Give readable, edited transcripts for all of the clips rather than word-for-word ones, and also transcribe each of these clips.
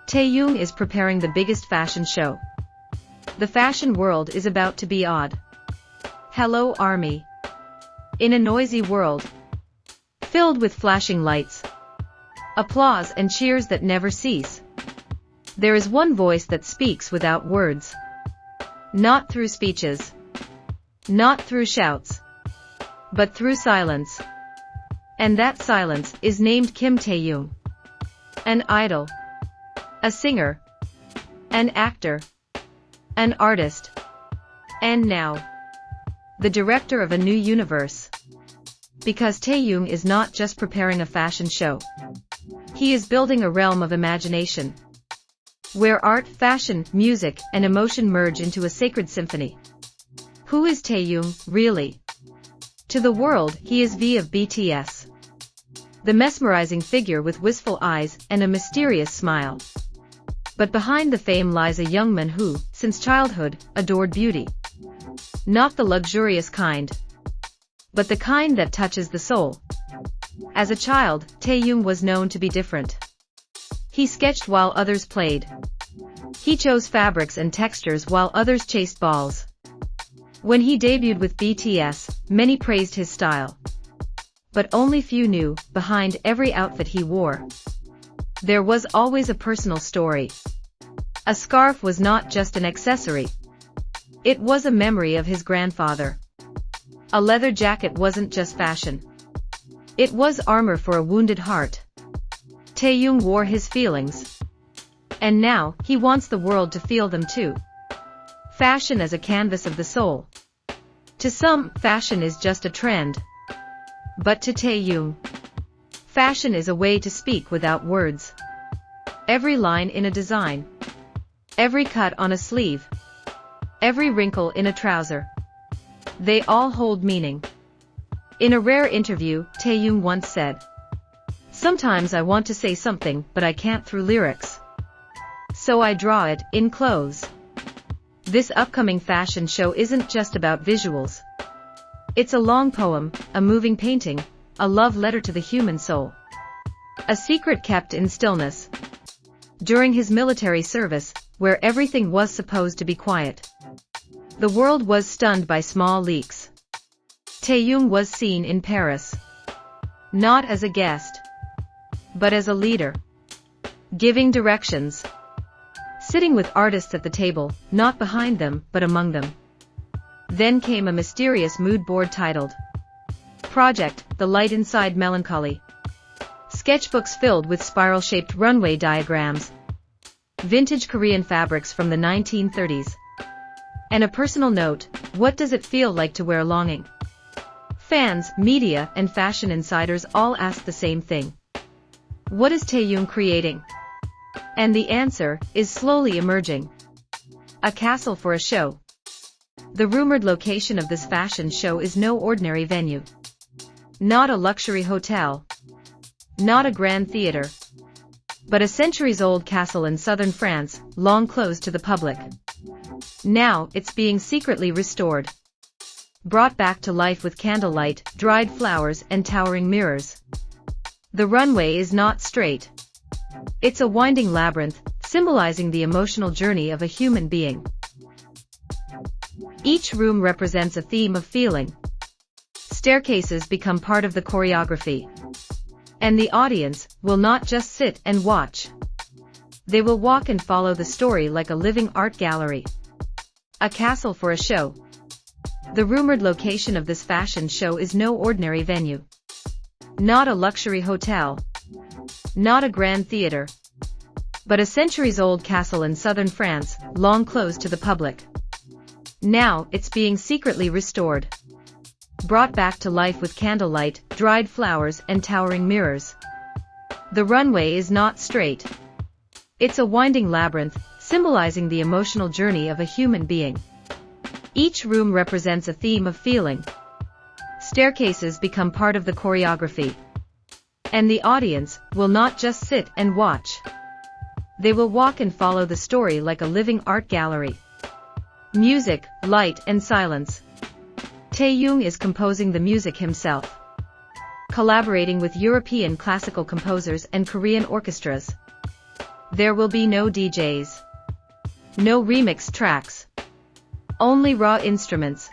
Taehyung is preparing the biggest fashion show. The fashion world is about to be odd. Hello Army. In a noisy world, filled with flashing lights, applause and cheers that never cease, there is one voice that speaks without words. Not through speeches, not through shouts, but through silence. And that silence is named Kim Taehyung. An idol, a singer, an actor, an artist, and now, the director of a new universe. Because Taehyung is not just preparing a fashion show. He is building a realm of imagination, where art, fashion, music, and emotion merge into a sacred symphony. Who is Taehyung, really? To the world, he is V of BTS. The mesmerizing figure with wistful eyes and a mysterious smile. But behind the fame lies a young man who, since childhood, adored beauty. Not the luxurious kind, but the kind that touches the soul. As a child, Taehyung was known to be different. He sketched while others played. He chose fabrics and textures while others chased balls. When he debuted with BTS, many praised his style. But only few knew, behind every outfit he wore, there was always a personal story. A scarf was not just an accessory. It was a memory of his grandfather. A leather jacket wasn't just fashion. It was armor for a wounded heart. Taehyung wore his feelings. And now, he wants the world to feel them too. Fashion as a canvas of the soul. To some, fashion is just a trend. But to Taehyung, fashion is a way to speak without words. Every line in a design, every cut on a sleeve, every wrinkle in a trouser, they all hold meaning. In a rare interview, Taehyung once said, "Sometimes I want to say something but I can't through lyrics. So I draw it in clothes." This upcoming fashion show isn't just about visuals. It's a long poem, a moving painting, a love letter to the human soul. A secret kept in stillness. During his military service, where everything was supposed to be quiet, the world was stunned by small leaks. Taehyung was seen in Paris. Not as a guest, but as a leader. Giving directions. Sitting with artists at the table, not behind them, but among them. Then came a mysterious mood board titled Project, The Light Inside Melancholy. Sketchbooks filled with spiral-shaped runway diagrams. Vintage Korean fabrics from the 1930s. And a personal note, what does it feel like to wear longing? Fans, media, and fashion insiders all ask the same thing. What is Taehyung creating? And the answer is slowly emerging. A castle for a show. The rumored location of this fashion show is no ordinary venue. Not a luxury hotel. Not a grand theater. But a centuries-old castle in southern France, long closed to the public. Now, it's being secretly restored. Brought back to life with candlelight, dried flowers, and towering mirrors. The runway is not straight. It's a winding labyrinth, symbolizing the emotional journey of a human being. Each room represents a theme of feeling. Staircases become part of the choreography. And the audience will not just sit and watch. They will walk and follow the story like a living art gallery. A castle for a show. The rumored location of this fashion show is no ordinary venue. Not a luxury hotel. Not a grand theater. But a centuries-old castle in southern France, long closed to the public. Now, it's being secretly restored. Brought back to life with candlelight, dried flowers, and towering mirrors. The runway is not straight. It's a winding labyrinth, symbolizing the emotional journey of a human being. Each room represents a theme of feeling. Staircases become part of the choreography. And the audience will not just sit and watch. They will walk and follow the story like a living art gallery. Music, light, and silence. Taehyung is composing the music himself. Collaborating with European classical composers and Korean orchestras. There will be no DJs. No remix tracks. Only raw instruments.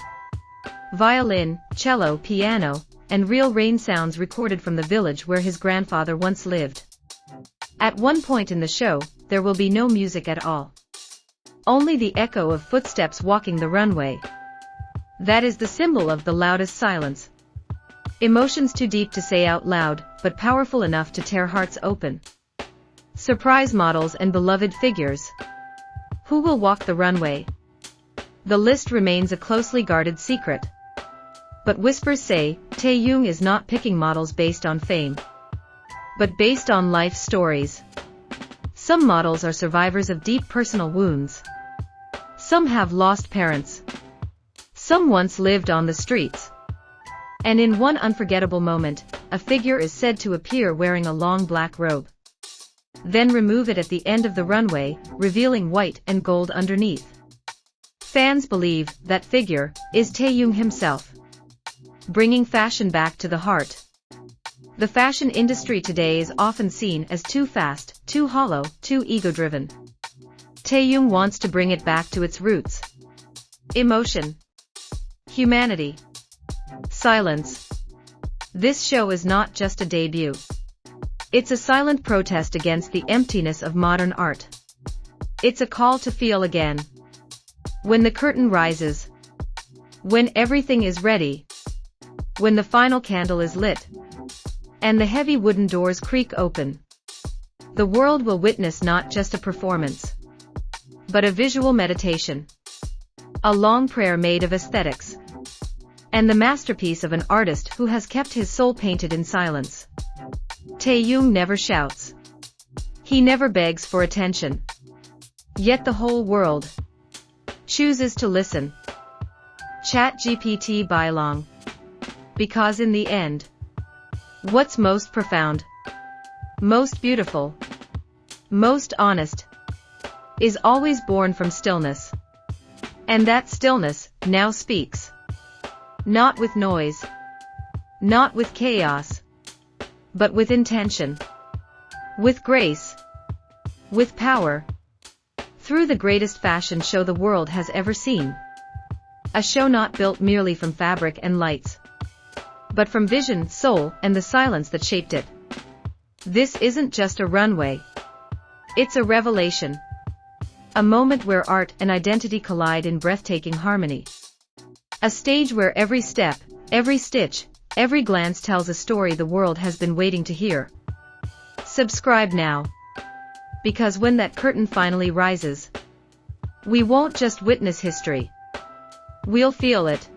Violin, cello, piano, and real rain sounds recorded from the village where his grandfather once lived. At one point in the show, there will be no music at all. Only the echo of footsteps walking the runway. That is the symbol of the loudest silence. Emotions too deep to say out loud, but powerful enough to tear hearts open. Surprise models and beloved figures. Who will walk the runway? The list remains a closely guarded secret. But whispers say, Taehyung is not picking models based on fame, but based on life stories. Some models are survivors of deep personal wounds. Some have lost parents. Some once lived on the streets. And in one unforgettable moment, a figure is said to appear wearing a long black robe. Then remove it at the end of the runway, revealing white and gold underneath. Fans believe that figure is Taehyung himself, bringing fashion back to the heart. The fashion industry today is often seen as too fast, too hollow, too ego-driven. Taehyung wants to bring it back to its roots. Emotion. Humanity. Silence. This show is not just a debut. It's a silent protest against the emptiness of modern art. It's a call to feel again. When the curtain rises. When everything is ready. When the final candle is lit. And the heavy wooden doors creak open. The world will witness not just a performance, but a visual meditation. A long prayer made of aesthetics. And the masterpiece of an artist who has kept his soul painted in silence. Taehyung never shouts. He never begs for attention. Yet the whole world chooses to listen. ChatGPT Bylong. Because in the end, what's most profound, most beautiful, most honest, is always born from stillness. And that stillness now speaks. Not with noise, not with chaos, but with intention, with grace, with power. Through the greatest fashion show the world has ever seen. A show not built merely from fabric and lights, but from vision, soul, and the silence that shaped it. This isn't just a runway. It's a revelation. A moment where art and identity collide in breathtaking harmony. A stage where every step, every stitch, every glance tells a story the world has been waiting to hear. Subscribe now. Because when that curtain finally rises, we won't just witness history. We'll feel it.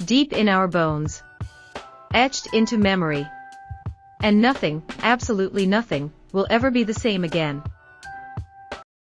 Deep in our bones. Etched into memory. And nothing, absolutely nothing, will ever be the same again.